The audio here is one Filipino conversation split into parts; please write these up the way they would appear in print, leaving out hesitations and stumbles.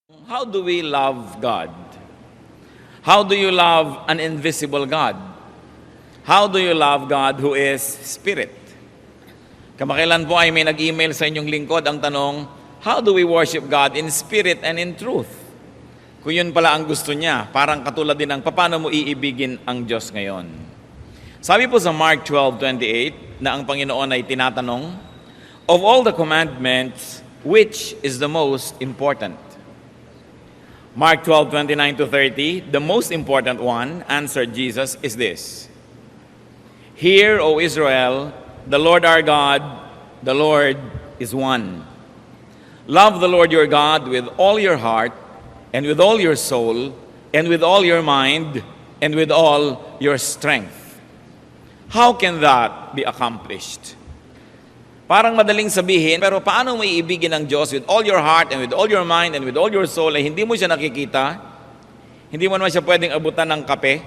How do we love God? How do you love an invisible God? How do you love God who is Spirit? Kamakailan po ay may nag-email sa inyong lingkod ang tanong, how do we worship God in spirit and in truth? Kung yun pala ang gusto niya, parang katulad din ng paano mo iibigin ang Diyos ngayon. Sabi po sa Mark 12:28 na ang Panginoon ay tinatanong, of all the commandments, which is the most important? Mark 12:29-30, the most important one, answered Jesus, is this. Hear, O Israel, the Lord our God, the Lord is one. Love the Lord your God with all your heart, and with all your soul, and with all your mind, and with all your strength. How can that be accomplished? Parang madaling sabihin, pero paano mo iibigin ang Diyos with all your heart and with all your mind and with all your soul ay hindi mo siya nakikita? Hindi mo naman siya pwedeng abutan ng kape?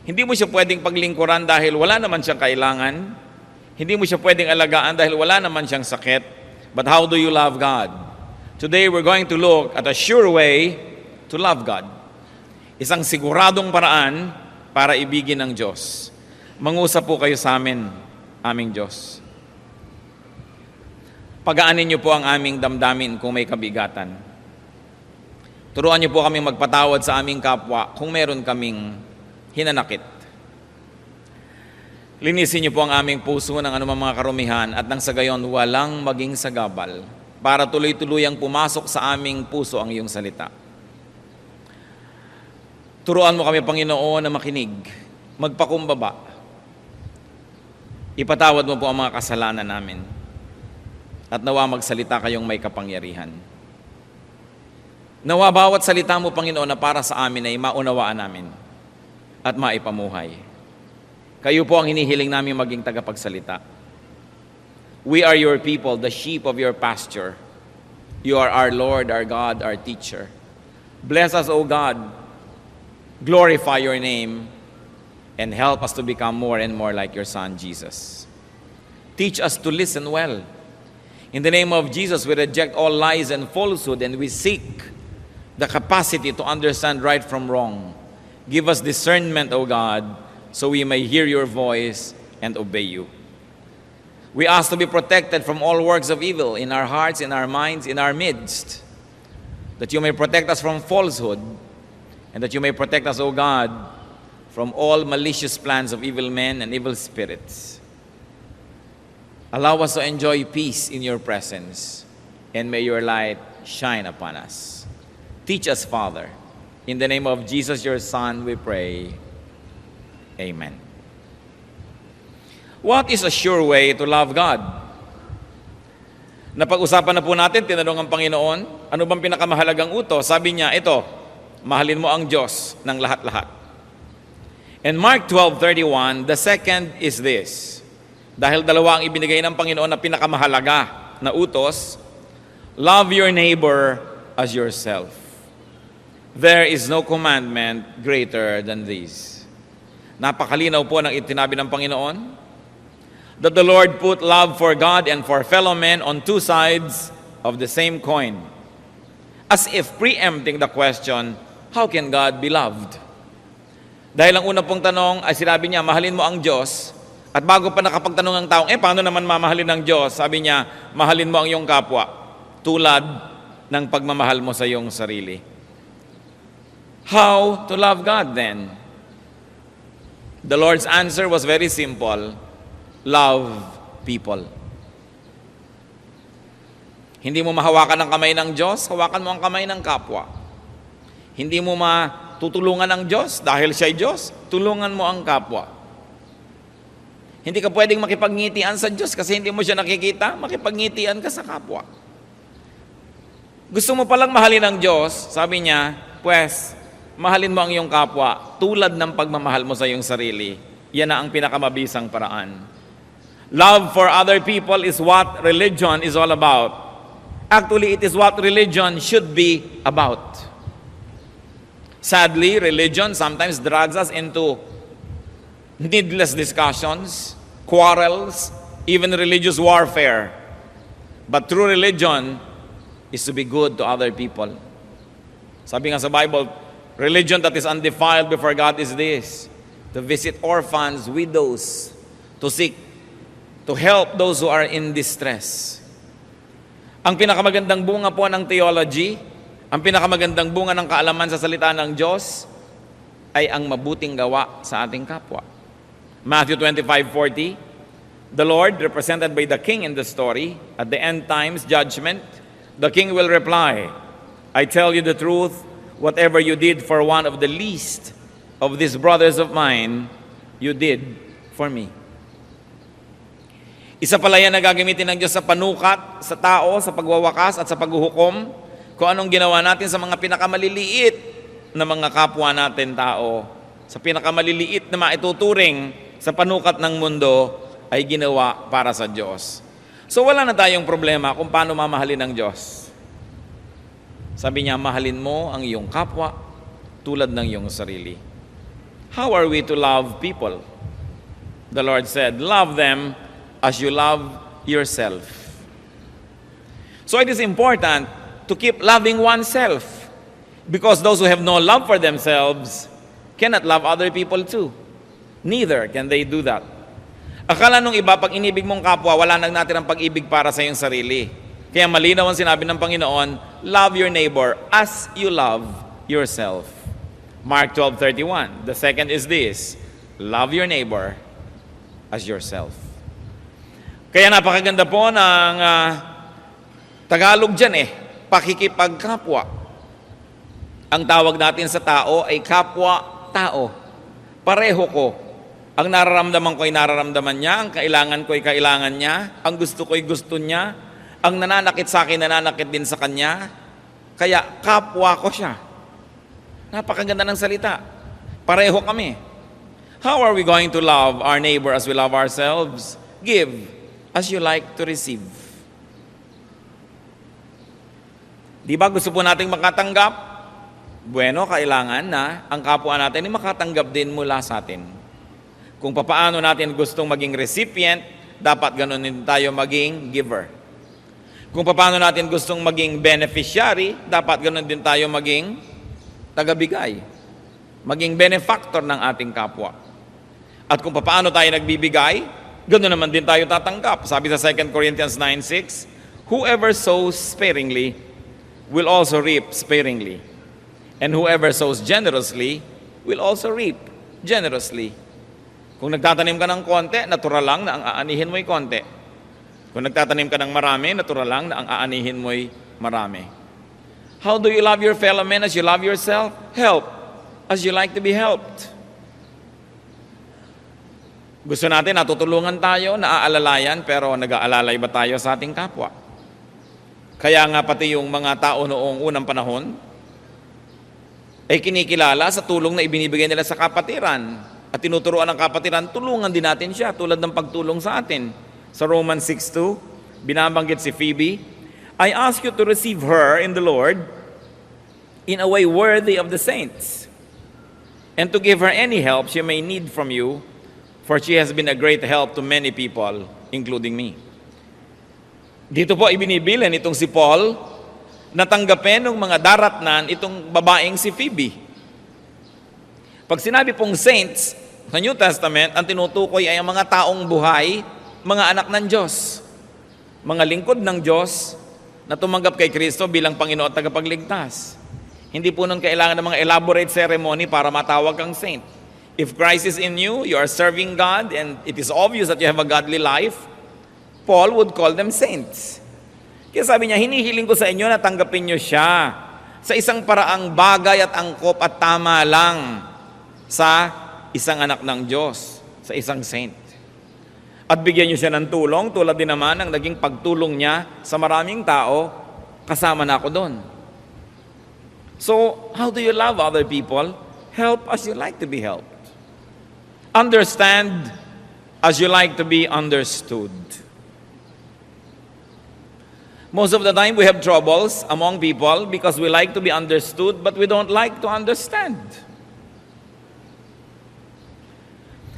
Hindi mo siya pwedeng paglingkuran dahil wala naman siyang kailangan? Hindi mo siya pwedeng alagaan dahil wala naman siyang sakit? But how do you love God? Today we're going to look at a sure way to love God. Isang siguradong paraan para ibigin ang Diyos. Mangusap po kayo sa amin, aming Diyos. Pagaanin niyo po ang aming damdamin kung may kabigatan. Turuan niyo po kami magpatawad sa aming kapwa kung meron kaming hinanakit. Linisin niyo po ang aming puso ng anumang mga karumihan at nang sa gayon walang maging sagabal para tuloy-tuluyang pumasok sa aming puso ang iyong salita. Turuan mo kami, Panginoon, na makinig, magpakumbaba. Ipatawad mo po ang mga kasalanan namin. At nawa magsalita kayong may kapangyarihan. Nawa bawat salita mo, Panginoon, na para sa amin ay maunawaan namin at maipamuhay. Kayo po ang hinihiling namin maging tagapagsalita. We are your people, the sheep of your pasture. You are our Lord, our God, our teacher. Bless us, O God. Glorify your name and help us to become more and more like your Son, Jesus. Teach us to listen well. In the name of Jesus, we reject all lies and falsehood and we seek the capacity to understand right from wrong. Give us discernment, O God, so we may hear your voice and obey you. We ask to be protected from all works of evil in our hearts, in our minds, in our midst, that you may protect us from falsehood and that you may protect us, O God, from all malicious plans of evil men and evil spirits. Allow us to enjoy peace in your presence, and may your light shine upon us. Teach us, Father. In the name of Jesus, your Son, we pray. Amen. What is a sure way to love God? Napag-usapan na po natin, tinanong ang Panginoon, ano bang pinakamahalagang utos? Sabi niya, ito, mahalin mo ang Diyos ng lahat-lahat. In Mark 12:31, the second is this. Dahil dalawa ang ibinigay ng Panginoon na pinakamahalaga na utos, love your neighbor as yourself. There is no commandment greater than these. Napakalinaw po ng itinabi ng Panginoon that the Lord put love for God and for fellow men on two sides of the same coin. As if preempting the question, how can God be loved? Dahil ang una pong tanong ay sinabi niya, mahalin mo ang Diyos. At bago pa nakapagtanong ang taong, paano naman mamahalin ng Diyos? Sabi niya, mahalin mo ang iyong kapwa, tulad ng pagmamahal mo sa iyong sarili. How to love God then? The Lord's answer was very simple. Love people. Hindi mo mahawakan ang kamay ng Diyos, hawakan mo ang kamay ng kapwa. Hindi mo matutulungan ang Diyos dahil siya'y Diyos, tulungan mo ang kapwa. Hindi ka pwedeng makipagngitian sa Diyos kasi hindi mo siya nakikita, makipagngitian ka sa kapwa. Gusto mo palang mahalin ang Diyos, sabi niya, pues, mahalin mo ang iyong kapwa tulad ng pagmamahal mo sa iyong sarili. Yan na ang pinakamabisang paraan. Love for other people is what religion is all about. Actually, it is what religion should be about. Sadly, religion sometimes drags us into needless discussions, quarrels, even religious warfare. But true religion is to be good to other people. Sabi nga sa Bible, religion that is undefiled before God is this: to visit orphans, widows, to seek, to help those who are in distress. Ang pinakamagandang bunga po ng theology, ang pinakamagandang bunga ng kaalaman sa salita ng Diyos, ay ang mabuting gawa sa ating kapwa. Matthew 25:40, the Lord, represented by the king in the story, at the end times judgment, the king will reply, I tell you the truth, whatever you did for one of the least of these brothers of mine, you did for me. Isa pala yan na gagamitin ng Diyos sa panukat, sa tao, sa pagwawakas at sa paghuhukom, kung anong ginawa natin sa mga pinakamaliliit na mga kapwa natin tao, sa pinakamaliliit na maituturing sa panukat ng mundo, ay ginawa para sa Diyos. So wala na tayong problema kung paano mamahalin ng Diyos. Sabi niya, mahalin mo ang iyong kapwa tulad ng iyong sarili. How are we to love people? The Lord said, love them as you love yourself. So it is important to keep loving oneself, because those who have no love for themselves cannot love other people too. Neither can they do that. Akala nung iba, pag inibig mong kapwa, wala nang natin ang pag-ibig para sa iyong sarili. Kaya malinaw ang sinabi ng Panginoon, love your neighbor as you love yourself. Mark 12:31. The second is this, love your neighbor as yourself. Kaya napakaganda po ng Tagalog dyan pakikipagkapwa. Ang tawag natin sa tao ay kapwa-tao. Pareho ko. Ang nararamdaman ko ay nararamdaman niya, ang kailangan ko ay kailangan niya, ang gusto ko ay gusto niya, ang nananakit sa akin, nananakit din sa kanya. Kaya kapwa ko siya. Napakaganda ng salita. Pareho kami. How are we going to love our neighbor as we love ourselves? Give as you like to receive. Di ba gusto po nating makatanggap? Bueno, kailangan na ang kapwa natin ay makatanggap din mula sa atin. Kung papaano natin gustong maging recipient, dapat ganun din tayo maging giver. Kung paano natin gustong maging beneficiary, dapat ganun din tayo maging tagabigay. Maging benefactor ng ating kapwa. At kung paano tayo nagbibigay, ganoon naman din tayo tatanggap. Sabi sa 2 Corinthians 9:6, whoever sows sparingly will also reap sparingly. And whoever sows generously will also reap generously. Kung nagtatanim ka ng konti, natural lang na ang aanihin mo'y konti. Kung nagtatanim ka ng marami, natural lang na ang aanihin mo'y marami. How do you love your fellow men as you love yourself? Help as you like to be helped. Gusto natin, natutulungan tayo, naaalalayan, pero nag-aalalay ba tayo sa ating kapwa? Kaya nga pati yung mga tao noong unang panahon, ay kinikilala sa tulong na ibinibigay nila sa kapatiran. At tinuturuan ng kapatiran, tulungan din natin siya, tulad ng pagtulong sa atin. Sa Romans 6:2, binabanggit si Phoebe, I ask you to receive her in the Lord in a way worthy of the saints, and to give her any help she may need from you, for she has been a great help to many people, including me. Dito po ibinibilin itong si Paul, natanggapin ng mga daratnan itong babaeng si Phoebe. Pag sinabi pong saints sa New Testament, ang tinutukoy ay ang mga taong buhay, mga anak ng Diyos, mga lingkod ng Diyos na tumanggap kay Kristo bilang Panginoon at tagapagligtas. Hindi po nung kailangan ng mga elaborate ceremony para matawag kang saint. If Christ is in you, you are serving God, and it is obvious that you have a godly life, Paul would call them saints. Kaya sabi niya, hinihiling ko sa inyo na tanggapin niyo siya sa isang paraang bagay at angkop at tama lang sa isang anak ng Diyos, sa isang saint. At bigyan niyo siya ng tulong, tulad din naman ng naging pagtulong niya sa maraming tao, kasama na ako doon. So, how do you love other people? Help as you like to be helped. Understand as you like to be understood. Most of the time, we have troubles among people because we like to be understood, but we don't like to understand.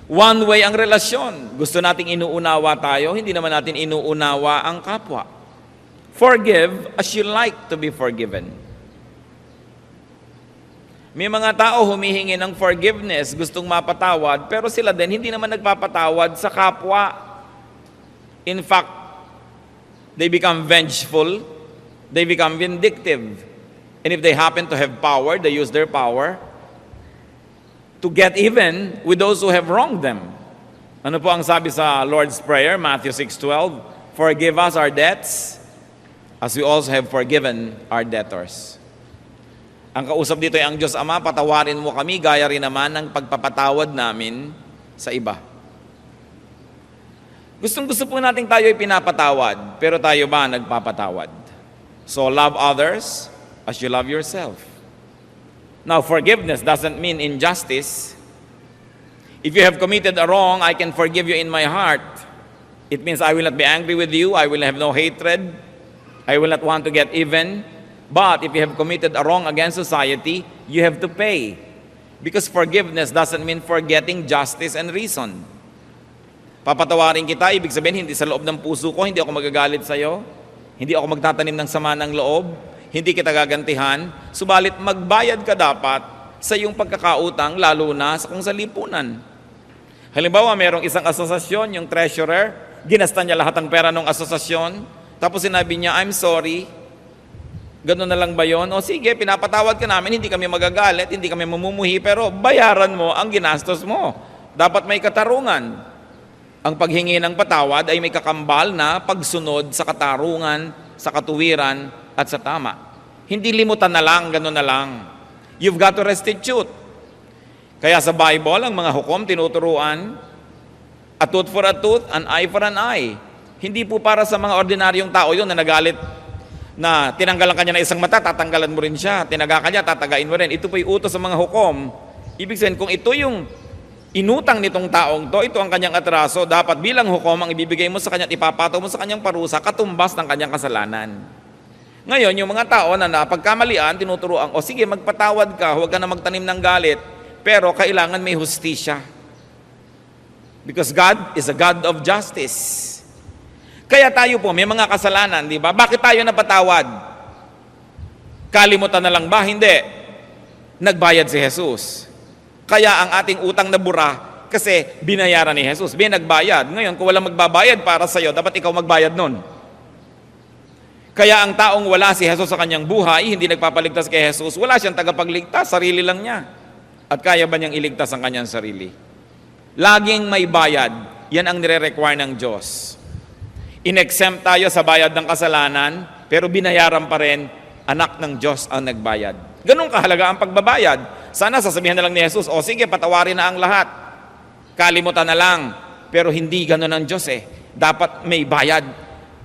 One way ang relasyon. Gusto nating inuunawa tayo, hindi naman natin inuunawa ang kapwa. Forgive as you like to be forgiven. May mga tao humihingi ng forgiveness, gustong mapatawad, pero sila din hindi naman nagpapatawad sa kapwa. In fact, they become vengeful, they become vindictive. And if they happen to have power, they use their power to get even with those who have wronged them. Ano po ang sabi sa Lord's Prayer, Matthew 6:12? Forgive us our debts as we also have forgiven our debtors. Ang kausap dito ay ang Diyos Ama, patawarin mo kami gaya rin naman ng pagpapatawad namin sa iba. Gustong-gusto po natin tayo ay pinapatawad, pero tayo ba nagpapatawad? So love others as you love yourself. Now, forgiveness doesn't mean injustice. If you have committed a wrong, I can forgive you in my heart. It means I will not be angry with you, I will have no hatred, I will not want to get even. But if you have committed a wrong against society, you have to pay. Because forgiveness doesn't mean forgetting justice and reason. Papatawarin kita, ibig sabihin, hindi sa loob ng puso ko, hindi ako magagalit sa'yo, hindi ako magtatanim ng sama ng loob, hindi kita gagantihan, subalit magbayad ka dapat sa iyong pagkakautang, lalo na kung sa lipunan. Halimbawa, merong isang asosasyon, yung treasurer, ginasta niya lahat ng pera ng asosasyon, tapos sinabi niya, I'm sorry, gano'n na lang ba yun? O sige, pinapatawad ka namin, hindi kami magagalit, hindi kami mamumuhi, pero bayaran mo ang ginastos mo. Dapat may katarungan. Ang paghingi ng patawad ay may kakambal na pagsunod sa katarungan, sa katuwiran, at sa tama. Hindi limutan na lang, gano'n na lang. You've got to restitute. Kaya sa Bible, ang mga hukom tinuturuan, a tooth for a tooth, an eye for an eye. Hindi po para sa mga ordinaryong tao yun na nagalit, na tinanggalan kanya ng isang mata, tatanggalan mo rin siya. Tinaga kanya, tatagain mo rin. Ito po'y utos sa mga hukom. Ibig sabihin, kung ito yung inutang nitong taong to, ito ang kanyang atraso, dapat bilang hukom ang ibibigay mo sa kanya at ipapataw mo sa kanyang parusa, katumbas ng kanyang kasalanan. Ngayon, yung mga tao na napagkamalian, tinuturuan, o sige, magpatawad ka, huwag ka na magtanim ng galit, pero kailangan may hustisya. Because God is a God of justice. Kaya tayo po, may mga kasalanan, di ba? Bakit tayo napatawad? Kalimutan na lang ba? Hindi. Nagbayad si Jesus. Kaya ang ating utang na bura, kasi binayaran ni Jesus. Nagbayad. Ngayon, kung walang magbabayad para sa'yo, dapat ikaw magbayad nun. Kaya ang taong wala si Jesus sa kanyang buhay, hindi nagpapaligtas kay Jesus, wala siyang tagapagligtas, sarili lang niya. At kaya ba niyang iligtas ang kanyang sarili? Laging may bayad. Yan ang nire-require ng Diyos. In-exempt tayo sa bayad ng kasalanan, pero binayaran pa rin, anak ng Diyos ang nagbayad. Ganun kahalaga ang pagbabayad. Sana sasabihan na lang ni Jesus, o sige, patawarin na ang lahat. Kalimutan na lang. Pero hindi ganun ang Diyos eh. Dapat may bayad.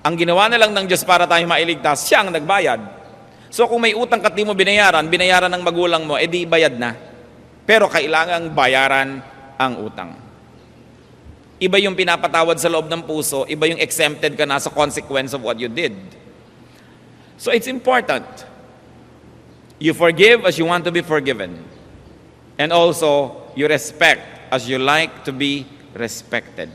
Ang ginawa na lang ng Diyos para tayo mailigtas, siya ang nagbayad. So kung may utang ka di mo binayaran ng magulang mo, edi bayad na. Pero kailangang bayaran ang utang. Iba yung pinapatawad sa loob ng puso, iba yung exempted ka na sa consequence of what you did. So it's important. You forgive as you want to be forgiven. And also, you respect as you like to be respected.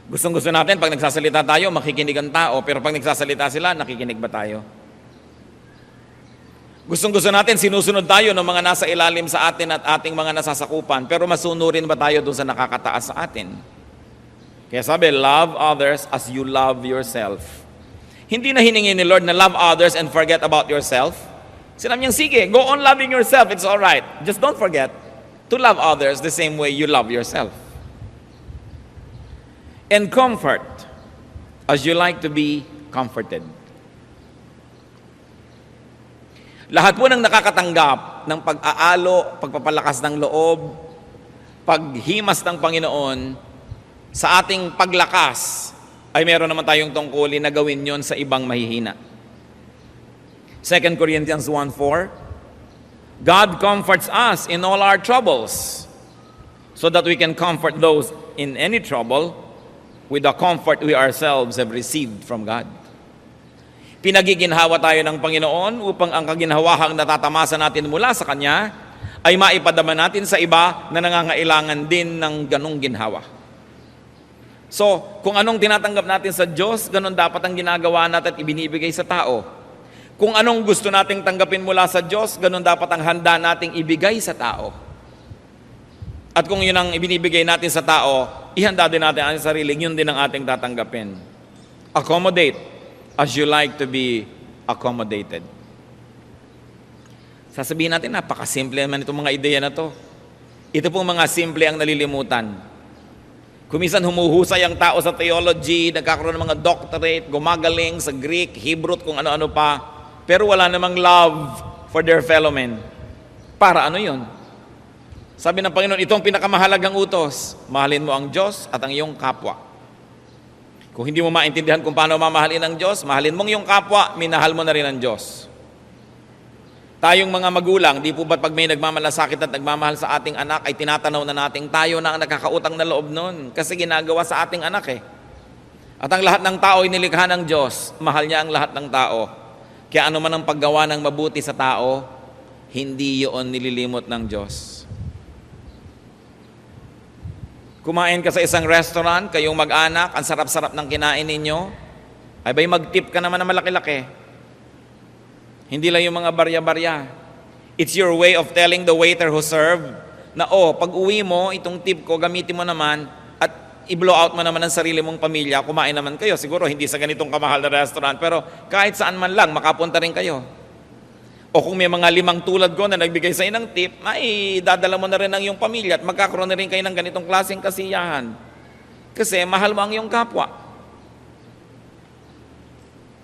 Gustong-gusto natin, pag nagsasalita tayo, makikinig ang tao, pero pag nagsasalita sila, nakikinig ba tayo? Gustong-gusto natin, sinusunod tayo ng mga nasa ilalim sa atin at ating mga nasasakupan, pero masunurin ba tayo doon sa nakakataas sa atin? Kaya sabi, love others as you love yourself. Hindi na hiningi ni Lord na love others and forget about yourself. Sinabi niya, sige, go on loving yourself, it's all right. Just don't forget to love others the same way you love yourself. And comfort as you like to be comforted. Lahat po ng nakakatanggap ng pag-aalo, pagpapalakas ng loob, paghimas ng Panginoon, sa ating paglakas, ay meron naman tayong tungkulin na gawin yon sa ibang mahihina. 2 Corinthians 1:4, God comforts us in all our troubles, so that we can comfort those in any trouble with the comfort we ourselves have received from God. Pinagiginhawa tayo ng Panginoon upang ang kaginhawahang natatamasa natin mula sa Kanya ay maipadama natin sa iba na nangangailangan din ng ganong ginhawa. So, kung anong tinatanggap natin sa Diyos, ganon dapat ang ginagawa natin at ibinibigay sa tao. Kung anong gusto nating tanggapin mula sa Diyos, ganun dapat ang handa nating ibigay sa tao. At kung yun ang ibinibigay natin sa tao, ihanda din natin ang sarili, yun din ang ating tatanggapin. Accommodate as you like to be accommodated. Sasabihin natin, napakasimple naman itong mga ideya na to. Ito pong mga simple ang nalilimutan. Kumisan humuhusay ang tao sa theology, nagkakaroon ng mga doctorate, gumagaling sa Greek, Hebrew, kung ano-ano pa, pero wala namang love for their fellow men. Para ano yun? Sabi ng Panginoon, itong pinakamahalagang utos, mahalin mo ang Diyos at ang iyong kapwa. Kung hindi mo maintindihan kung paano mamahalin ang Diyos, mahalin mong iyong kapwa, minahal mo na rin ang Diyos. Tayong mga magulang, di po ba't pag may nagmamalasakit at nagmamahal sa ating anak, ay tinatanaw na nating tayo na ang nakakautang na loob nun. Kasi ginagawa sa ating anak eh. At ang lahat ng tao ay nilikha ng Diyos. Mahal niya ang lahat ng tao. Kaya ano man ang paggawa ng mabuti sa tao, hindi yun nililimot ng Diyos. Kumain ka sa isang restaurant, kayong mag-anak, ang sarap-sarap ng kinain ninyo, ay ba'y mag-tip ka naman na malaki-laki? Hindi lang yung mga barya-barya. It's your way of telling the waiter who served na, pag uwi mo, itong tip ko, gamitin mo naman at i-blow out mo naman ang sarili mong pamilya, kumain naman kayo. Siguro hindi sa ganitong kamahal na restaurant, pero kahit saan man lang, makapunta rin kayo. O kung may mga 5 tulad ko na nagbigay sa ng tip, ay dadala mo na rin ang iyong pamilya at magkakaroon na rin kayo ng ganitong klaseng kasiyahan. Kasi mahal mo ang iyong kapwa.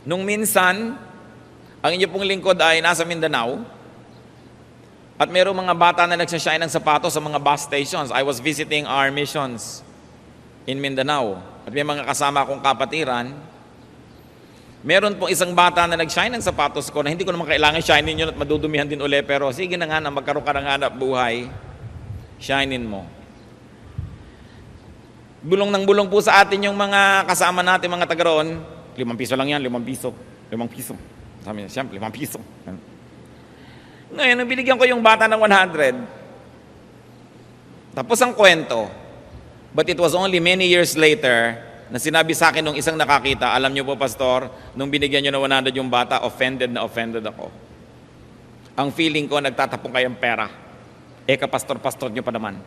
Nung minsan, ang inyo pong lingkod ay nasa Mindanao at mayroong mga bata na nagsashine ng sapatos sa mga bus stations. I was visiting our missions in Mindanao at may mga kasama akong kapatiran. Meron pong isang bata na nag-shine ng sapatos ko na hindi ko naman kailangan shinein yun at madudumihan din uli, pero sige na nga na magkaroon ka ng hanap buhay, shinein mo. Bulong ng bulong po sa atin yung mga kasama natin, mga taga roon. 5 piso lang yan, 5 piso. 5 piso. Sabi niya, siyempre, 5 piso. Ngayon, nung binigyan ko yung bata ng 100, tapos ang kwento, but it was only many years later na sinabi sa akin nung isang nakakita, alam niyo po, Pastor, nung binigyan niyo ng 100 yung bata, offended na offended ako. Ang feeling ko, nagtatapong kayong pera. Kapastor-pastor niyo pa naman.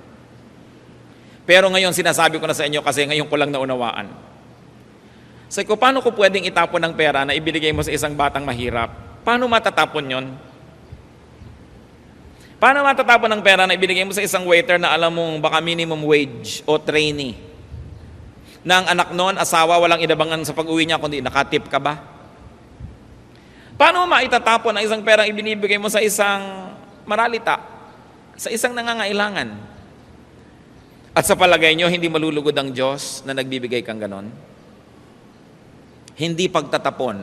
Pero ngayon, sinasabi ko na sa inyo kasi ngayon ko lang naunawaan. Sabi ko, paano ko pwedeng itapon ng pera na ibinigay mo sa isang batang mahirap? Paano matatapon yon? Paano matatapon ng pera na ibinigay mo sa isang waiter na alam mong baka minimum wage o trainee? Na ang anak noon, asawa, walang inabangan sa pag-uwi niya, kundi nakatip ka ba? Paano maitatapon ang isang perang ibinibigay mo sa isang maralita? Sa isang nangangailangan? At sa palagay nyo, hindi malulugod ang Diyos na nagbibigay kang ganon? Hindi pagtatapon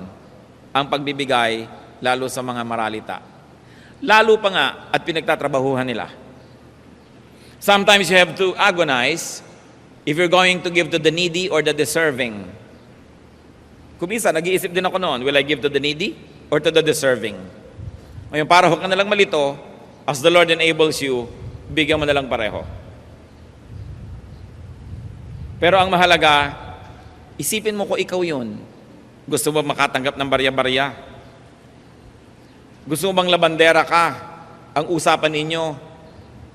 ang pagbibigay lalo sa mga maralita. Lalo pa nga at pinagtatrabahuhan nila. Sometimes you have to agonize if you're going to give to the needy or the deserving. Kumisa, nag-iisip din ako noon, will I give to the needy or to the deserving? Ngayon, para huwag ka nalang malito, as the Lord enables you, bigyan mo na lang pareho. Pero ang mahalaga, isipin mo kung ikaw yun. Gusto mo makatanggap ng barya-barya? Gusto mo bang labandera ka? Ang usapan ninyo,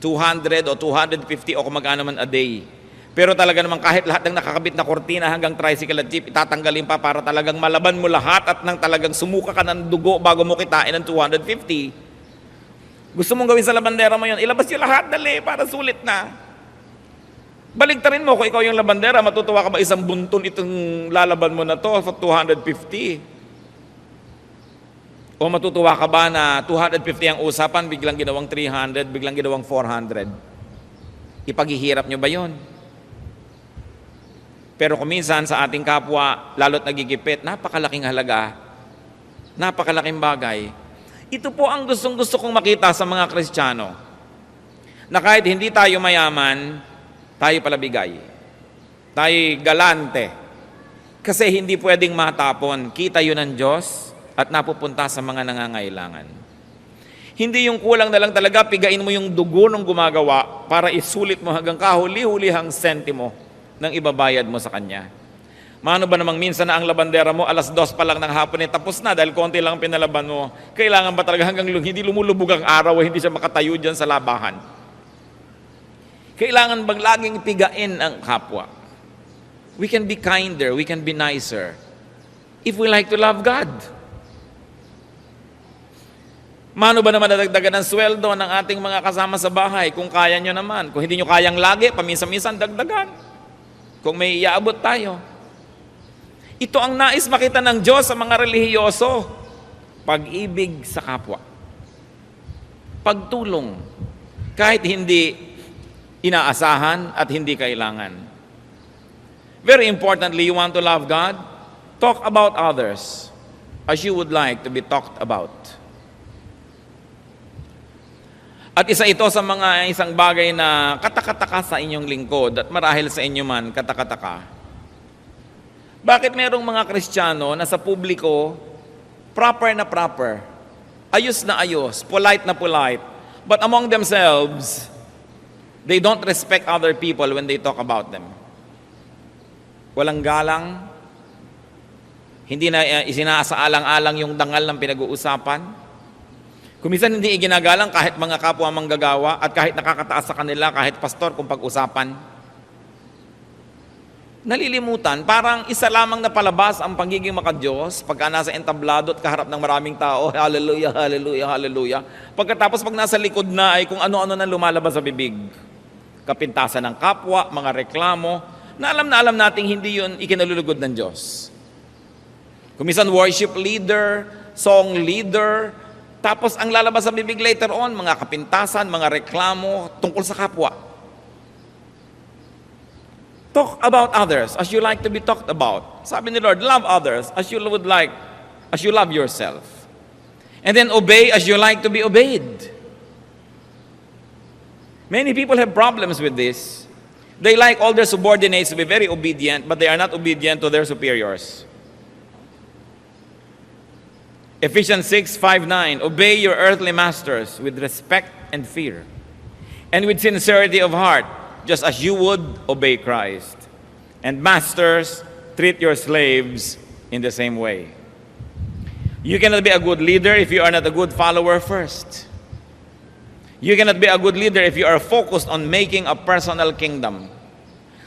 200 o 250 o kung magkano man a day. Pero talaga naman kahit lahat ng nakakabit na kortina hanggang tricycle at jeep, itatanggalin pa para talagang malaban mo lahat at nang talagang sumuka ka ng dugo bago mo kitain ng 250. Gusto mong gawin sa labandera mo yun, ilabas yung lahat, dali, para sulit na. Baligtarin mo kung ikaw yung labandera, matutuwa ka ba isang bunton itong lalaban mo na to for 250? O matutuwa ka ba na 250 ang usapan, biglang ginawang 300, biglang ginawang 400? Ipaghihirap nyo ba yon? Pero kung minsan sa ating kapwa, lalo't nagigipit, napakalaking halaga, napakalaking bagay. Ito po ang gustong-gusto kong makita sa mga Kristiyano. Na kahit hindi tayo mayaman, tayo palabigay. Tayo galante. Kasi hindi pwedeng matapon. Kita yun ng Diyos at napupunta sa mga nangangailangan. Hindi yung kulang na lang talaga, pigain mo yung dugo ng gumagawa para isulit mo hanggang kahuli-hulihang sentimo ng ibabayad mo sa Kanya. Mano ba namang minsan na ang labandera mo, 2:00 pa lang ng hapon, tapos na dahil konti lang pinalaban mo. Kailangan ba talaga hanggang hindi lumulubog ang araw, hindi siya makatayo dyan sa labahan? Kailangan bang laging pigain ang kapwa? We can be kinder, we can be nicer, if we like to love God. Mano ba naman nadagdagan ng sweldo ng ating mga kasama sa bahay kung kaya nyo naman? Kung hindi nyo kayang lagi, paminsan-minsan dagdagan. Kung may iaabot tayo. Ito ang nais makita ng Diyos sa mga relihiyoso. Pag-ibig sa kapwa. Pagtulong. Kahit hindi inaasahan at hindi kailangan. Very importantly, you want to love God? Talk about others as you would like to be talked about. At isa ito sa mga isang bagay na katakataka sa inyong lingkod at marahil sa inyo man katakataka. Bakit merong mga Kristiyano na sa publiko, proper na proper, ayos na ayos, polite na polite, but among themselves, they don't respect other people when they talk about them. Walang galang, hindi na isinasaalang-alang yung dangal ng pinag-uusapan. Kuminsan hindi iginagalang kahit mga kapwa manggagawa at kahit nakakataas sa kanila, kahit pastor kung pag-usapan. Nalilimutan, parang isa lamang na palabas ang pagiging makadiyos pagka nasa entablado at kaharap ng maraming tao, hallelujah, hallelujah, hallelujah. Pagkatapos pag nasa likod na ay kung ano-ano na lumalabas sa bibig. Kapintasan ng kapwa, mga reklamo, na alam nating hindi yun ikinalulugod ng Diyos. Kuminsan worship leader, song leader, tapos ang lalabas sa bibig later on, mga kapintasan, mga reklamo tungkol sa kapwa. Talk about others as you like to be talked about. Sabi ni Lord, love others as you love yourself. And then obey as you like to be obeyed. Many people have problems with this. They like all their subordinates to be very obedient, but they are not obedient to their superiors. Ephesians 6:5-9, obey your earthly masters with respect and fear, and with sincerity of heart, just as you would obey Christ. And masters, treat your slaves in the same way. You cannot be a good leader if you are not a good follower first. You cannot be a good leader if you are focused on making a personal kingdom.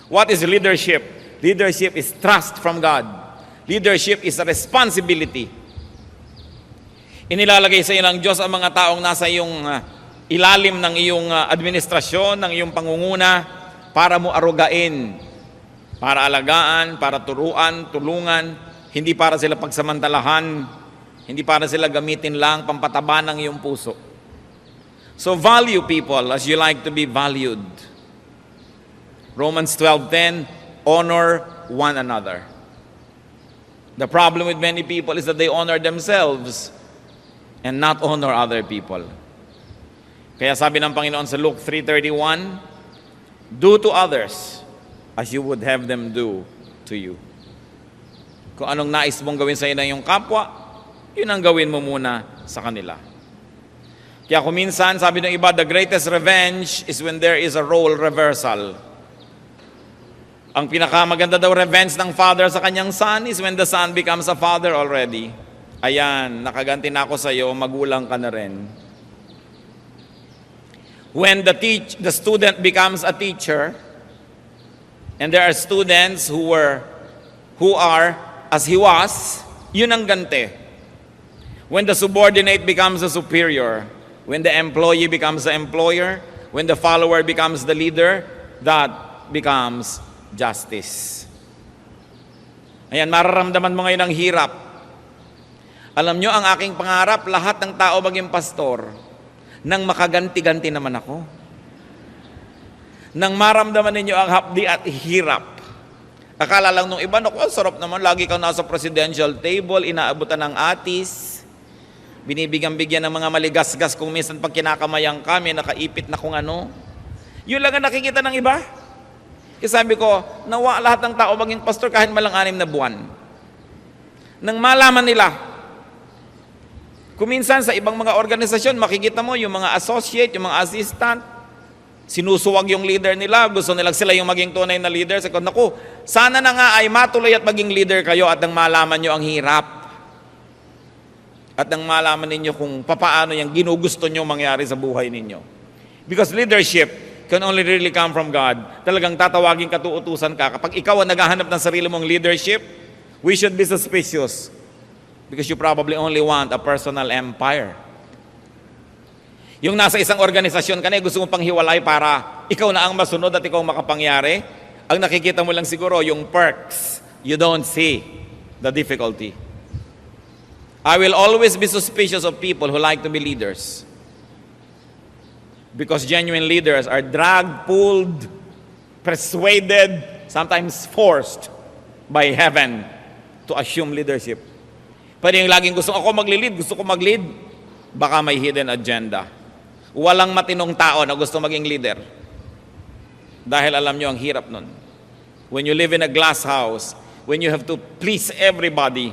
What is leadership? Leadership is trust from God. Leadership is a responsibility. Inilalagay sa iyo ng Diyos ang mga taong nasa iyong ilalim ng iyong administrasyon, ng iyong pangunguna, para mo arugain, para alagaan, para turuan, tulungan, hindi para sila pagsamantalahan, hindi para sila gamitin lang pampataba ng iyong puso. So value people as you like to be valued. Romans 12:10, honor one another. The problem with many people is that they honor themselves and not honor other people. Kaya sabi ng Panginoon sa Luke 3:31, do to others as you would have them do to you. Kung anong nais mong gawin sa iyong kapwa, yun ang gawin mo muna sa kanila. Kaya kung minsan, sabi ng iba, the greatest revenge is when there is a role reversal. Ang pinakamaganda daw revenge ng father sa kanyang son is when the son becomes a father already. Ayan, nakaganti na ako sa iyo, magulang ka na rin. When the student becomes a teacher, and there are students who are as he was, yun ang ganti. When the subordinate becomes a superior, when the employee becomes the employer, when the follower becomes the leader, that becomes justice. Ayan, mararamdaman mo ngayon ang hirap. Alam nyo, ang aking pangarap, lahat ng tao maging pastor, nang makaganti-ganti naman ako. Nang maramdaman ninyo ang hapdi at hirap. Akala lang nung iba, naku, sarap naman, lagi kang nasa presidential table, inaabutan ng atis, binibigyan-bigyan ng mga maligasgas kung minsan pag kinakamayang kami, nakaipit na kung ano. Yun lang ang nakikita ng iba. Kaya sabi ko, nawa lahat ng tao maging pastor kahit malang 6 na buwan. Nang malaman nila, kung minsan sa ibang mga organisasyon, makikita mo yung mga associate, yung mga assistant, Sinusuwag yung leader nila, gusto nilang sila yung maging tunay na leader. Sabi ko, naku, sana na nga ay matuloy at maging leader kayo at nang malaman nyo ang hirap. At nang malaman ninyo kung papaano yung ginugusto nyo mangyari sa buhay ninyo. Because leadership can only really come from God. Talagang tatawagin ka, tuutusan ka. Kapag ikaw ang naghahanap ng sarili mong leadership, we should be suspicious. Because you probably only want a personal empire. Yung nasa isang organisasyon ka na, gusto mo pang hiwalay para ikaw na ang masunod at ikaw makapangyari. Ang nakikita mo lang siguro, yung perks. You don't see the difficulty. I will always be suspicious of people who like to be leaders. Because genuine leaders are dragged, pulled, persuaded, sometimes forced by heaven to assume leadership. Pero yung laging gusto ko mag-lead, baka may hidden agenda. Walang matinong tao na gusto maging leader. Dahil alam nyo, ang hirap nun. When you live in a glass house, when you have to please everybody.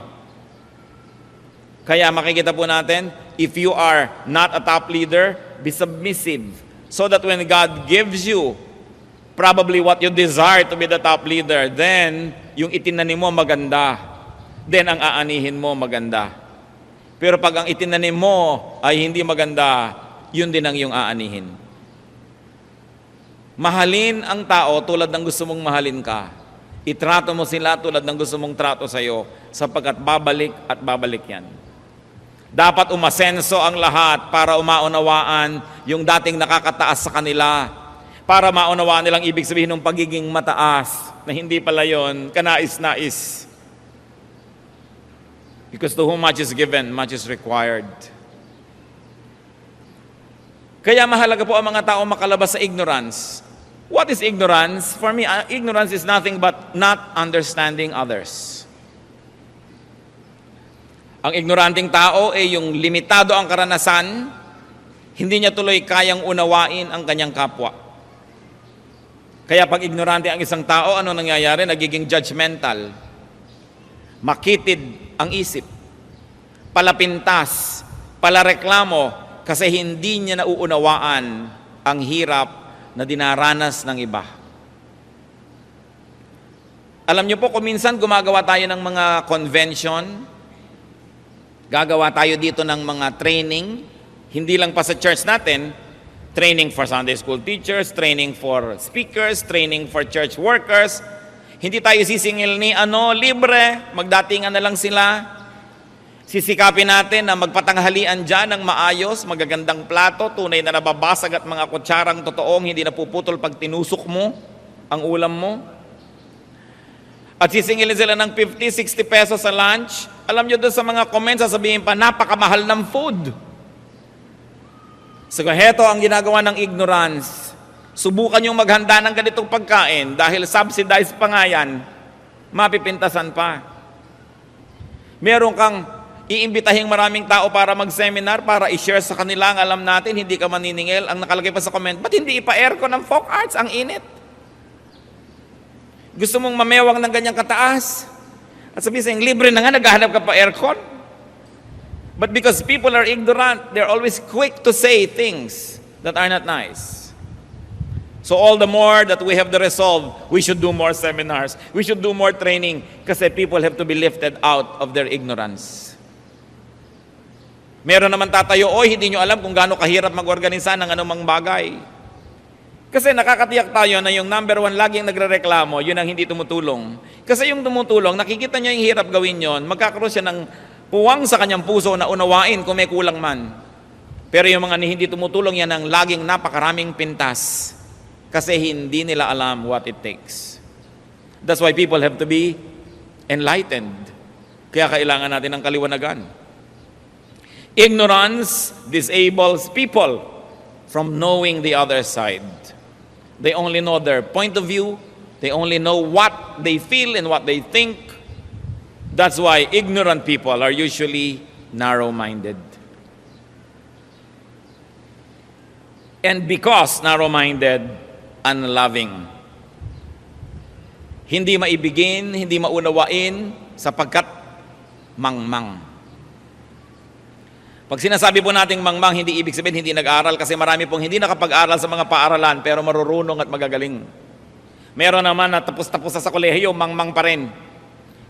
Kaya makikita po natin, if you are not a top leader, be submissive. So that when God gives you probably what you desire to be the top leader, then yung itinanim mo maganda. Then ang aanihin mo maganda. Pero pag ang itinanim mo ay hindi maganda, yun din ang iyong aanihin. Mahalin ang tao tulad ng gusto mong mahalin ka. Itrato mo sila tulad ng gusto mong trato sa'yo, sapagkat babalik at babalik yan. Dapat umasenso ang lahat para umaunawaan yung dating nakakataas sa kanila, para maunawaan nilang ibig sabihin ng pagiging mataas, na hindi pala yun, kanais-nais. Because to whom much is given, much is required. Kaya mahalaga po ang mga tao makalabas sa ignorance. What is ignorance? For me, ignorance is nothing but not understanding others. Ang ignoranting tao ay yung limitado ang karanasan, hindi niya tuloy kayang unawain ang kanyang kapwa. Kaya pag ignorante ang isang tao, ano nangyayari? Nagiging judgmental. Makitid ang isip. Palapintas, palareklamo, kasi hindi niya nauunawaan ang hirap na dinaranas ng iba. Alam niyo po, kung minsan gumagawa tayo ng mga convention, gagawa tayo dito ng mga training, hindi lang pa sa church natin, training for Sunday school teachers, training for speakers, training for church workers. Hindi tayo sisingil ni libre, magdatingan na lang sila. Sisikapin natin na magpatanghalian dyan ng maayos, magagandang plato, tunay na nababasag at mga kutsarang totoong hindi napuputol pag tinusok mo ang ulam mo. At sisingilin sila ng 50, 60 pesos sa lunch. Alam nyo doon sa mga comments, sasabihin pa, napakamahal ng food. So, heto ang ginagawa ng ignorance. Subukan yung maghanda ng ganitong pagkain dahil subsidized pa nga yan, mapipintasan pa. Meron kang iimbitahing maraming tao para mag-seminar, para i-share sa kanila ang alam natin, hindi ka maniningil. Ang nakalagay pa sa comment, ba't hindi ipa-aircon ng folk arts? Ang init. Gusto mong mamewang ng ganyang kataas? At sabihin, libre na nga, naghahanap ka pa aircon. But because people are ignorant, they're always quick to say things that are not nice. So all the more that we have the resolve, we should do more seminars, we should do more training, kasi people have to be lifted out of their ignorance. Meron naman tatayo, hindi nyo alam kung gaano kahirap mag-organisa ng anumang bagay. Kasi nakakatiyak tayo na yung number one laging nagrereklamo, yun ang hindi tumutulong. Kasi yung tumutulong, nakikita niya yung hirap gawin yon, magkakaroon siya ng puwang sa kanyang puso na unawain kung may kulang man. Pero yung mga hindi tumutulong, yan ang laging napakaraming pintas. Kasi hindi nila alam what it takes. That's why people have to be enlightened. Kaya kailangan natin ng kaliwanagan. Ignorance disables people from knowing the other side. They only know their point of view. They only know what they feel and what they think. That's why ignorant people are usually narrow-minded. And because narrow-minded, unloving. Hindi maibigin, hindi maunawain, sapagkat mangmang. Pag sinasabi po nating mangmang, hindi ibig sabihin hindi nag-aral kasi marami pong hindi nakapag-aral sa mga paaralan pero marurunong at magagaling. Meron naman na tapos-tapos sa kolehiyo, mangmang pa rin.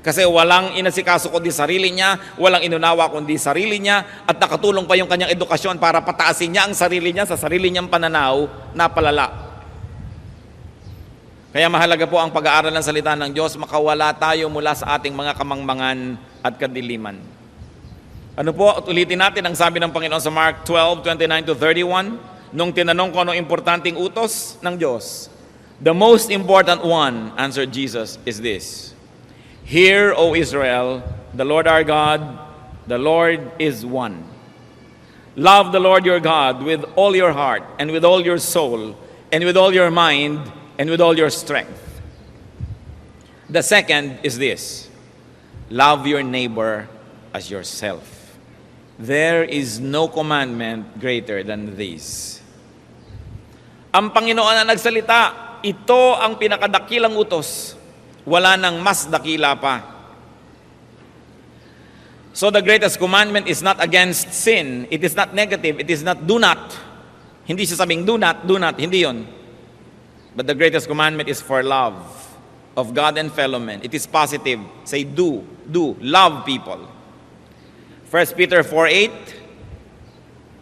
Kasi walang inasikaso kundi sarili niya, walang inunawa kundi sarili niya, at nakatulong pa yung kanyang edukasyon para pataasin niya ang sarili niya sa sarili niyang pananaw na palala. Kaya mahalaga po ang pag-aaral ng salita ng Diyos, makawala tayo mula sa ating mga kamangmangan at kadiliman. Ano po, ulitin natin ang sabi ng Panginoon sa Mark 12:29-31, nung tinanong ko anong importanteng utos ng Diyos. The most important one, answered Jesus, is this: Hear, O Israel, the Lord our God, the Lord is one. Love the Lord your God with all your heart, and with all your soul, and with all your mind, and with all your strength. The second is this: love your neighbor as yourself. There is no commandment greater than this. Ang Panginoon na nagsalita, ito ang pinakadakilang utos. Wala nang mas dakila pa. So the greatest commandment is not against sin. It is not negative. It is not do not. Hindi siya sabing do not, hindi yon. But the greatest commandment is for love of God and fellow men. It is positive. Say do, love people. 1 Peter 4:8,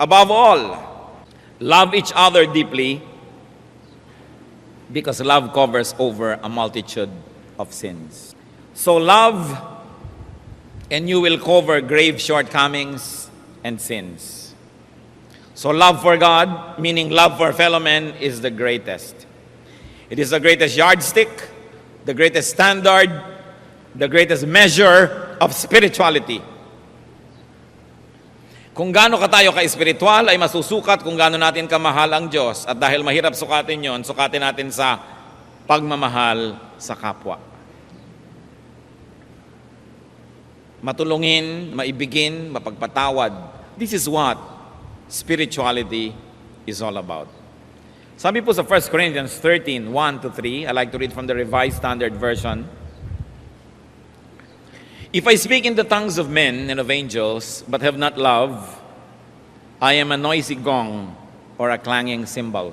above all, love each other deeply, because love covers over a multitude of sins. So love, and you will cover grave shortcomings and sins. So love for God, meaning love for fellow men, is the greatest. It is the greatest yardstick, the greatest standard, the greatest measure of spirituality. Kung gaano ka tayo ka-espiritual ay masusukat kung gaano natin kamahal ang Diyos. At dahil mahirap sukatin yon, sukatin natin sa pagmamahal sa kapwa. Matulungin, maibigin, mapagpatawad. This is what spirituality is all about. Sabi po sa 1 Corinthians 13:1-3, I like to read from the Revised Standard Version. If I speak in the tongues of men and of angels, but have not love, I am a noisy gong or a clanging cymbal.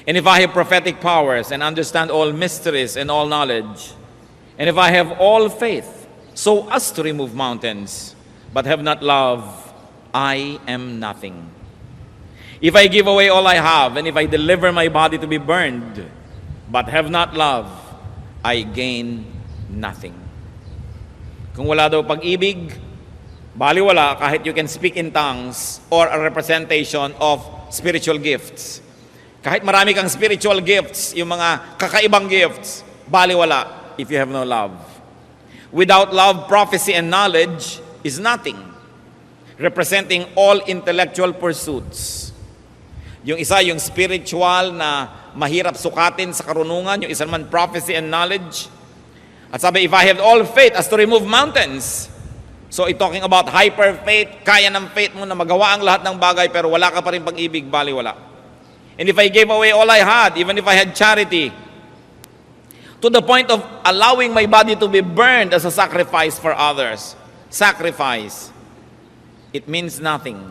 And if I have prophetic powers and understand all mysteries and all knowledge, and if I have all faith, so as to remove mountains, but have not love, I am nothing. If I give away all I have, and if I deliver my body to be burned, but have not love, I gain nothing. Kung wala daw pag-ibig, baliwala kahit you can speak in tongues or a representation of spiritual gifts. Kahit marami kang spiritual gifts, yung mga kakaibang gifts, baliwala if you have no love. Without love, prophecy and knowledge is nothing, representing all intellectual pursuits. Yung isa, yung spiritual na mahirap sukatin sa karunungan, yung isa naman prophecy and knowledge. At sabi, if I have all faith as to remove mountains. So, talking about hyper faith, kaya ng faith mo na magawa ang lahat ng bagay pero wala ka pa rin pag-ibig, baliwala. And if I gave away all I had, even if I had charity, to the point of allowing my body to be burned as a sacrifice for others, sacrifice, it means nothing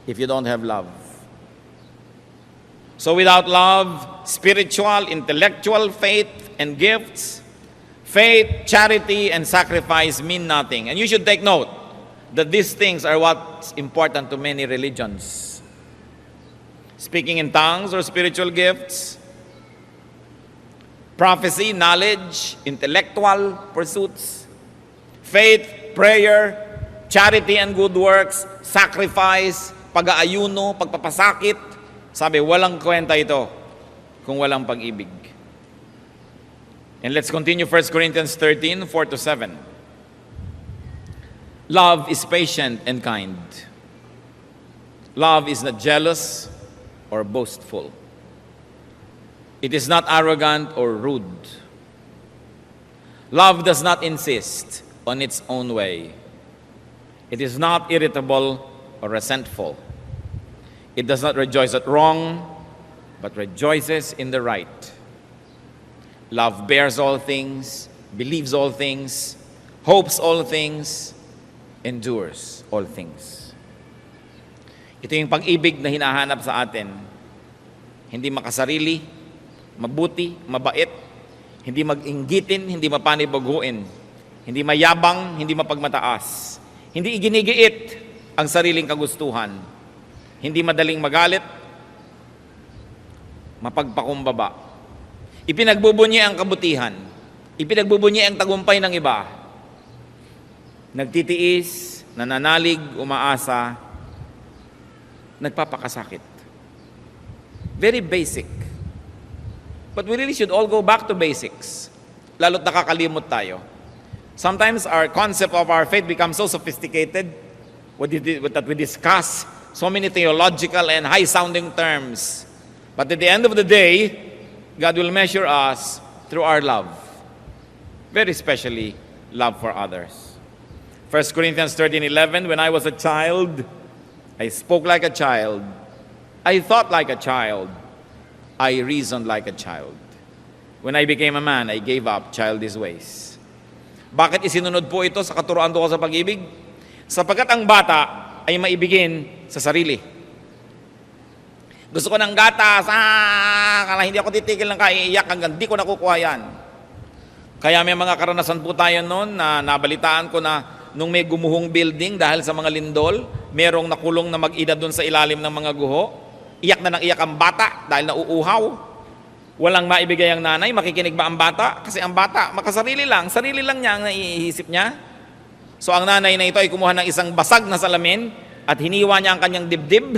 if you don't have love. So without love, spiritual, intellectual faith and gifts, faith, charity, and sacrifice mean nothing. And you should take note that these things are what's important to many religions. Speaking in tongues or spiritual gifts, prophecy, knowledge, intellectual pursuits, faith, prayer, charity and good works, sacrifice, pag-aayuno, pagpapasakit. Sabi, walang kwenta ito kung walang pag-ibig. And let's continue 1 Corinthians 13:4-7. Love is patient and kind. Love is not jealous or boastful. It is not arrogant or rude. Love does not insist on its own way. It is not irritable or resentful. It does not rejoice at wrong, but rejoices in the right. Love bears all things, believes all things, hopes all things, endures all things. Ito yung pag-ibig na hinahanap sa atin. Hindi makasarili, mabuti, mabait, hindi mag-inggitin, hindi mapanibaguin, hindi mayabang, hindi mapagmataas, hindi iginigiit ang sariling kagustuhan, hindi madaling magalit, mapagpakumbaba. Ipinagbubunyi ang kabutihan, ipinagbubunyi ang tagumpay ng iba, nagtitiis, nananalig, umaasa, nagpapakasakit. Very basic. But we really should all go back to basics. Lalo't nakakalimot tayo. Sometimes our concept of our faith becomes so sophisticated that we discuss so many theological and high-sounding terms. But at the end of the day, God will measure us through our love. Very especially, love for others. 1 Corinthians 13:11, when I was a child, I spoke like a child. I thought like a child. I reasoned like a child. When I became a man, I gave up childish ways. Bakit isinunod po ito sa katuruan ko sa pag-ibig? Sapagkat ang bata ay maibigin sa sarili. Gusto ko ng gatas, kala hindi ako titigil ng kaiiyak hanggang di ko nakukuha yan. Kaya may mga karanasan po tayo noon na nabalitaan ko na nung may gumuhong building dahil sa mga lindol, merong nakulong na mag-ina doon sa ilalim ng mga guho. Iyak na ng iyak ang bata dahil nauuhaw. Walang maibigay ang nanay, makikinig ba ang bata? Kasi ang bata, makasarili lang, sarili lang niya ang naiisip niya. So ang nanay na ito ay kumuha ng isang basag na salamin at hiniwa niya ang kanyang dibdib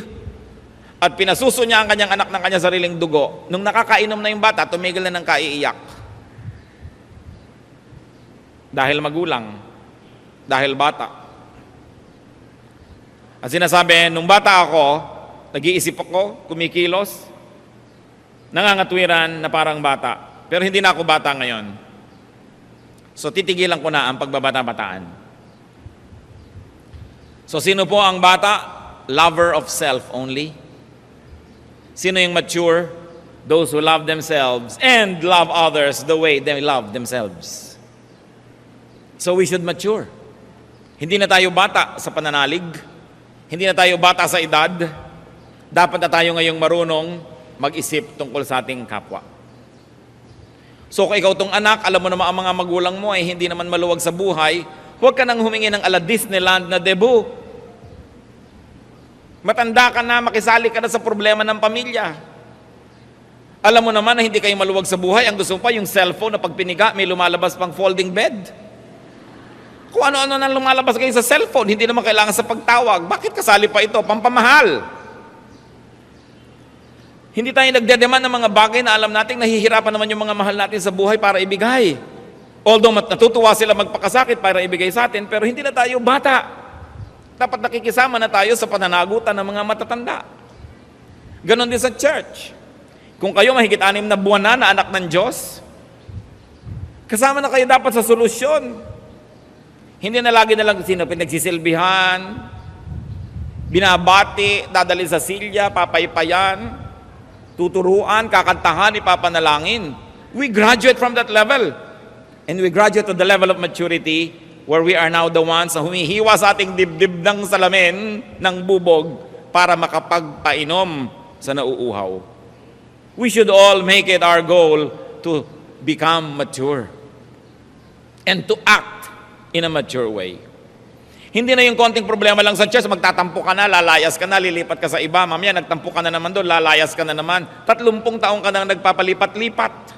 at pinasuso niya ang kanyang anak ng kanyang sariling dugo. Nung nakakainom na yung bata, tumigil na ng kaiiyak. Dahil magulang. Dahil bata. At sinasabi, nung bata ako, nag-iisip ako, kumikilos, nangangatwiran na parang bata. Pero hindi na ako bata ngayon. So titigilan ko na ang pagbabata-bataan. So sino po ang bata? Lover of self only. Sino yung mature? Those who love themselves and love others the way they love themselves. So we should mature. Hindi na tayo bata sa pananalig. Hindi na tayo bata sa edad. Dapat na tayo ngayong marunong mag-isip tungkol sa ating kapwa. So kung ikaw tong anak, alam mo naman ang mga magulang mo ay hindi naman maluwag sa buhay, huwag ka nang humingi ng ala Disneyland na debut. Matanda ka na, makisali ka na sa problema ng pamilya. Alam mo naman na hindi kayo maluwag sa buhay, ang gusto mo pa yung cellphone na pag piniga, may lumalabas pang folding bed. Kung ano-ano na lumalabas kayo sa cellphone, hindi naman kailangan sa pagtawag. Bakit kasali pa ito? Pampamahal. Hindi tayo nagdedeman ng mga bagay na alam natin nahihirapan naman yung mga mahal natin sa buhay para ibigay. Although natutuwa sila magpakasakit para ibigay sa atin, pero hindi na tayo bata. Dapat nakikisama na tayo sa pananagutan ng mga matatanda. Ganon din sa church. Kung kayo mahigit 6 na buwan na anak ng Diyos, kasama na kayo dapat sa solusyon. Hindi na lagi na lang sino pinagsisilbihan, binabati, dadali sa silya, papaypayan, tuturuan, kakantahan, ipapanalangin. We graduate from that level. And we graduate to the level of maturity where we are now the ones na humihiwa sa ating dibdib ng salamin ng bubog para makapagpainom sa nauuhaw. We should all make it our goal to become mature and to act in a mature way. Hindi na yung konting problema lang sa church, magtatampo ka na, lalayas ka na, lilipat ka sa iba, mamaya nagtampo ka na naman doon, lalayas ka na naman, 30 taong ka na nagpapalipat-lipat.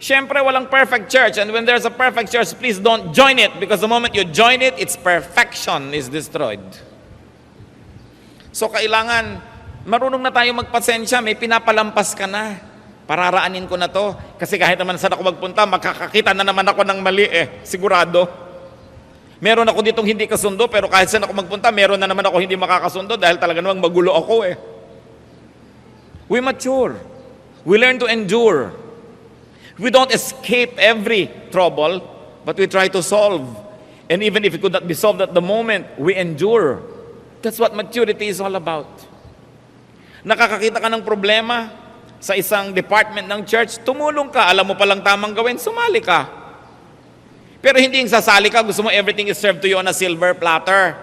Siyempre, walang perfect church, and when there's a perfect church, please don't join it, because the moment you join it, its perfection is destroyed. So kailangan, marunong na tayo magpasensya, may pinapalampas ka na. Pararaanin ko na to. Kasi kahit naman saan ako magpunta, makakakita na naman ako ng mali sigurado. Meron ako ditong hindi kasundo, pero kahit saan ako magpunta, meron na naman ako hindi makakasundo dahil talaga namang magulo ako We mature. We learn to endure. We don't escape every trouble, but we try to solve. And even if it could not be solved at the moment, we endure. That's what maturity is all about. Nakakakita ka ng problema sa isang department ng church, tumulong ka, alam mo palang tamang gawin, sumali ka. Pero hindi yung sasali ka, gusto mo everything is served to you on a silver platter.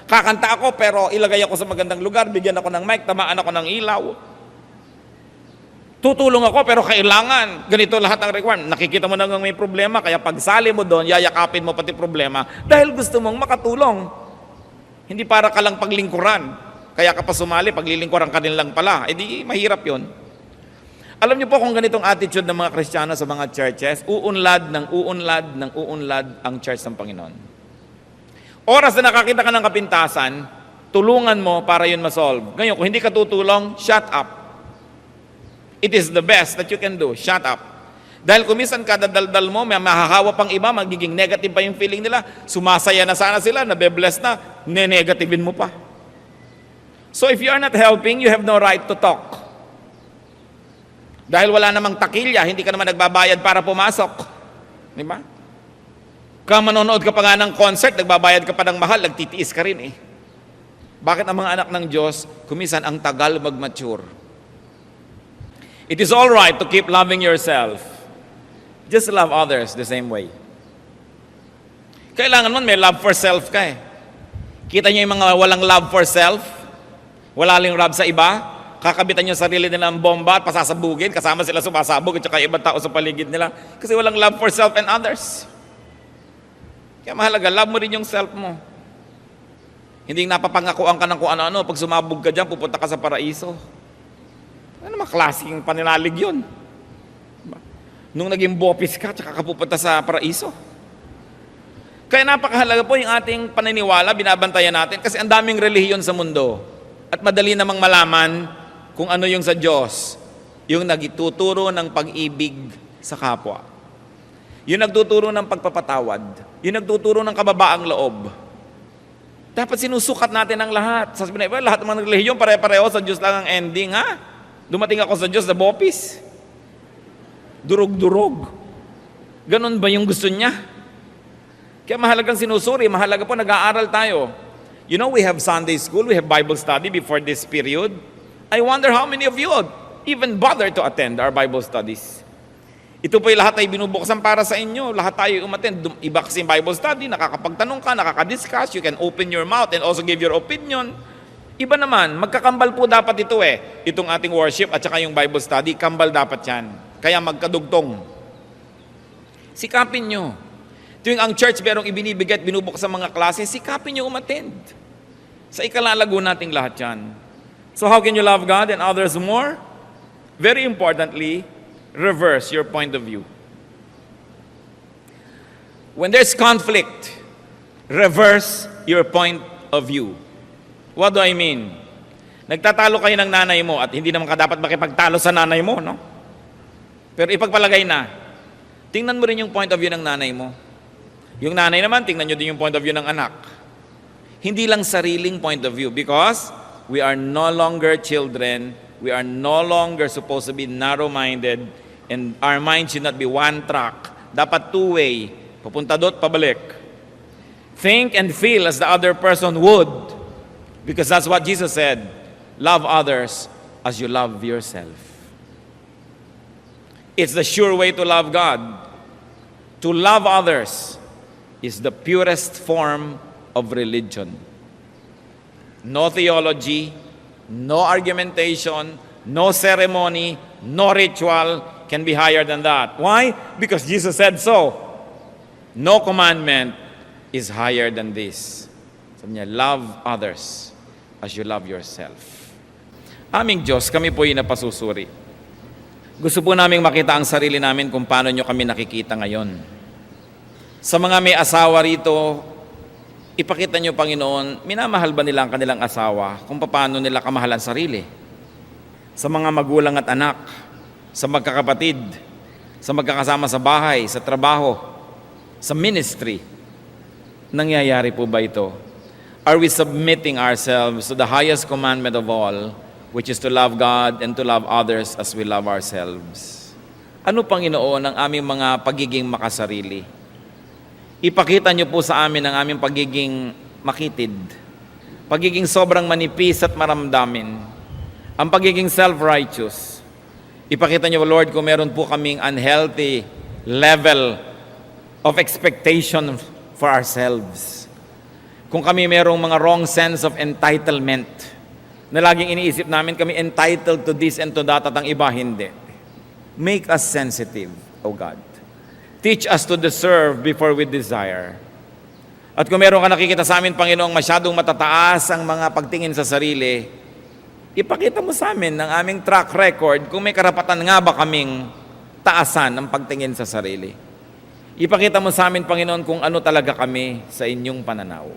Kakanta ako pero ilagay ako sa magandang lugar, bigyan ako ng mic, tamaan ako ng ilaw. Tutulong ako pero kailangan ganito lahat ang requirement. Nakikita mo nang may problema, kaya pagsali mo doon, yayakapin mo pati problema dahil gusto mong makatulong. Hindi para ka lang paglingkuran. Kaya ka pa sumali, paglilingkuran ka din lang pala. Eh di mahirap yon. Alam niyo po kung ganitong attitude ng mga Kristiyano sa mga churches, uunlad ang church ng Panginoon. Oras na nakakita ka ng kapintasan, tulungan mo para yun masolve. Ngayon, kung hindi ka tutulong, shut up. It is the best that you can do. Shut up. Dahil kung minsan kadadaldal mo, may mahahawa pang iba, magiging negative pa yung feeling nila, sumasaya na sana sila, nabe-bless na, ne-negativein mo pa. So if you are not helping, you have no right to talk. Dahil wala namang takilya, hindi ka naman nagbabayad para pumasok. Di ba? Kung manonood ka pa nga ng concert, nagbabayad ka pa ng mahal, nagtitiis ka rin eh. Bakit ang mga anak ng Diyos, kumisan ang tagal mag-mature? It is all right to keep loving yourself. Just love others the same way. Kailangan man may love for self ka eh. Kita niyo yung mga walang love for self? Wala lang love sa iba? Kakabitan yung sarili nila ng bomba at pasasabugin, kasama sila sumasabog at saka ibang tao sa paligid nila. Kasi walang love for self and others. Kaya mahalaga, love mo rin yung self mo. Hindi napapangakuan ka ng kung ano-ano. Pag sumabog ka dyan, pupunta ka sa paraiso. Ano naman klaseng paninalig yun? Nung naging bopis ka, tsaka ka pupunta sa paraiso. Kaya napakahalaga po yung ating paniniwala, binabantayan natin. Kasi ang daming relihiyon sa mundo. At madali namang malaman kung ano yung sa Diyos. Yung nagtuturo ng pag-ibig sa kapwa. Yung nagtuturo ng pagpapatawad. Yung nagtuturo ng kababaang loob. Dapat sinusukat natin ang lahat. Sasabihin na, lahat ng mga relihiyon, pare-pareho sa Diyos lang ang ending, ha? Dumating ako sa Diyos na bopis. Durog-durog. Ganon ba yung gusto niya? Kaya mahalagang sinusuri, mahalaga po nag-aaral tayo. You know, we have Sunday school, we have Bible study before this period. I wonder how many of you would even bother to attend our Bible studies. Ito po yung lahat ay binubuksan para sa inyo. Lahat tayo umattend. Iba kasi yung Bible study, nakakapagtanong ka, nakakadiscuss, you can open your mouth and also give your opinion. Iba naman, magkakambal po dapat ito eh. Itong ating worship at saka yung Bible study, kambal dapat yan. Kaya magkadugtong. Sikapin nyo. Tuwing ang church merong ibinibigay at binubuk sa mga klase, sikapin nyo umattend. Sa ikalalago nating lahat yan. So how can you love God and others more? Very importantly, reverse your point of view. When there's conflict, reverse your point of view. What do I mean? Nagtatalo kayo ng nanay mo at hindi naman ka dapat makipagtalo sa nanay mo, no? Pero ipagpalagay na, tingnan mo rin yung point of view ng nanay mo. Yung nanay naman, tingnan nyo din yung point of view ng anak. Hindi lang sariling point of view because we are no longer children, we are no longer supposed to be narrow-minded, and our mind should not be one track. Dapat two-way, papunta doon, pabalik. Think and feel as the other person would. Because that's what Jesus said, love others as you love yourself. It's the sure way to love God. To love others is the purest form of religion. No theology, no argumentation, no ceremony, no ritual can be higher than that. Why? Because Jesus said so. No commandment is higher than this. Sabi niya, love others as you love yourself. Aming Diyos, kami po ay napasusuri. Gusto po naming makita ang sarili namin kung paano nyo kami nakikita ngayon. Sa mga may asawa rito, ipakita nyo, Panginoon, minamahal ba nila ang kanilang asawa kung paano nila kamahalan sarili? Sa mga magulang at anak, sa magkakapatid, sa magkakasama sa bahay, sa trabaho, sa ministry, nangyayari po ba ito? Are we submitting ourselves to the highest commandment of all, which is to love God and to love others as we love ourselves? Ano, Panginoon, ang aming mga pagiging makasarili? Ipakita niyo po sa amin ang aming pagiging makitid, pagiging sobrang manipis at maramdamin, ang pagiging self-righteous. Ipakita niyo, Lord, kung meron po kaming unhealthy level of expectation for ourselves. Kung kami merong mga wrong sense of entitlement, na laging iniisip namin kami entitled to this and to that at ang iba hindi. Make us sensitive, O God. Teach us to deserve before we desire. At kung meron ka nakikita sa amin, Panginoong, masyadong matataas ang mga pagtingin sa sarili, ipakita mo sa amin ng aming track record kung may karapatan nga ba kaming taasan ang pagtingin sa sarili. Ipakita mo sa amin, Panginoon, kung ano talaga kami sa inyong pananaw.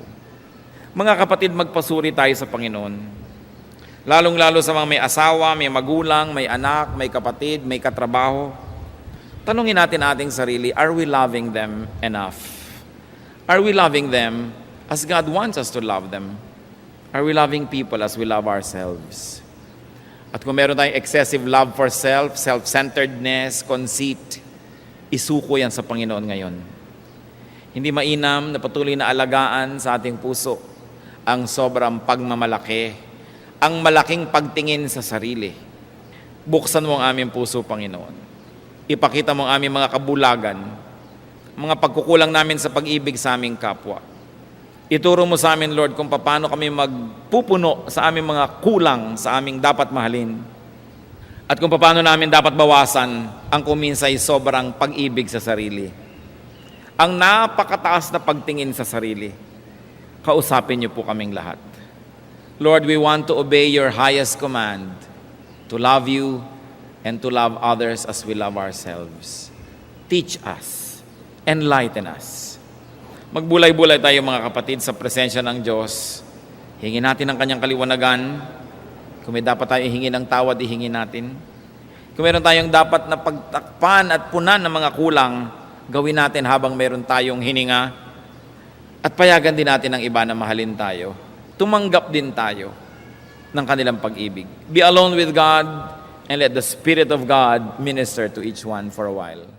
Mga kapatid, magpasuri tayo sa Panginoon. Lalong-lalo sa mga may asawa, may magulang, may anak, may kapatid, may katrabaho. Tanungin natin ating sarili, are we loving them enough? Are we loving them as God wants us to love them? Are we loving people as we love ourselves? At kung meron tayong excessive love for self, self-centeredness, conceit, isuko yan sa Panginoon ngayon. Hindi mainam na patuloy na alagaan sa ating puso ang sobrang pagmamalaki, ang malaking pagtingin sa sarili. Buksan mo ang aming puso, Panginoon. Ipakita mo ang aming mga kabulagan, mga pagkukulang namin sa pag-ibig sa aming kapwa. Ituro mo sa amin, Lord, kung paano kami magpupuno sa aming mga kulang sa aming dapat mahalin. At kung paano namin dapat bawasan ang kuminsay sobrang pag-ibig sa sarili. Ang napakataas na pagtingin sa sarili. Kausapin niyo po kaming lahat. Lord, we want to obey your highest command, to love you and to love others as we love ourselves. Teach us, enlighten us. Magbulay-bulay tayo mga kapatid sa presensya ng Diyos. Hingin natin ang kanyang kaliwanagan. Kung may dapat tayo hingin ng tawad, ihingin natin. Kung meron tayong dapat na pagtakpan at punan ng mga kulang, gawin natin habang meron tayong hininga. At payagan din natin ang iba na mahalin tayo. Tumanggap din tayo ng kanilang pag-ibig. Be alone with God and let the Spirit of God minister to each one for a while.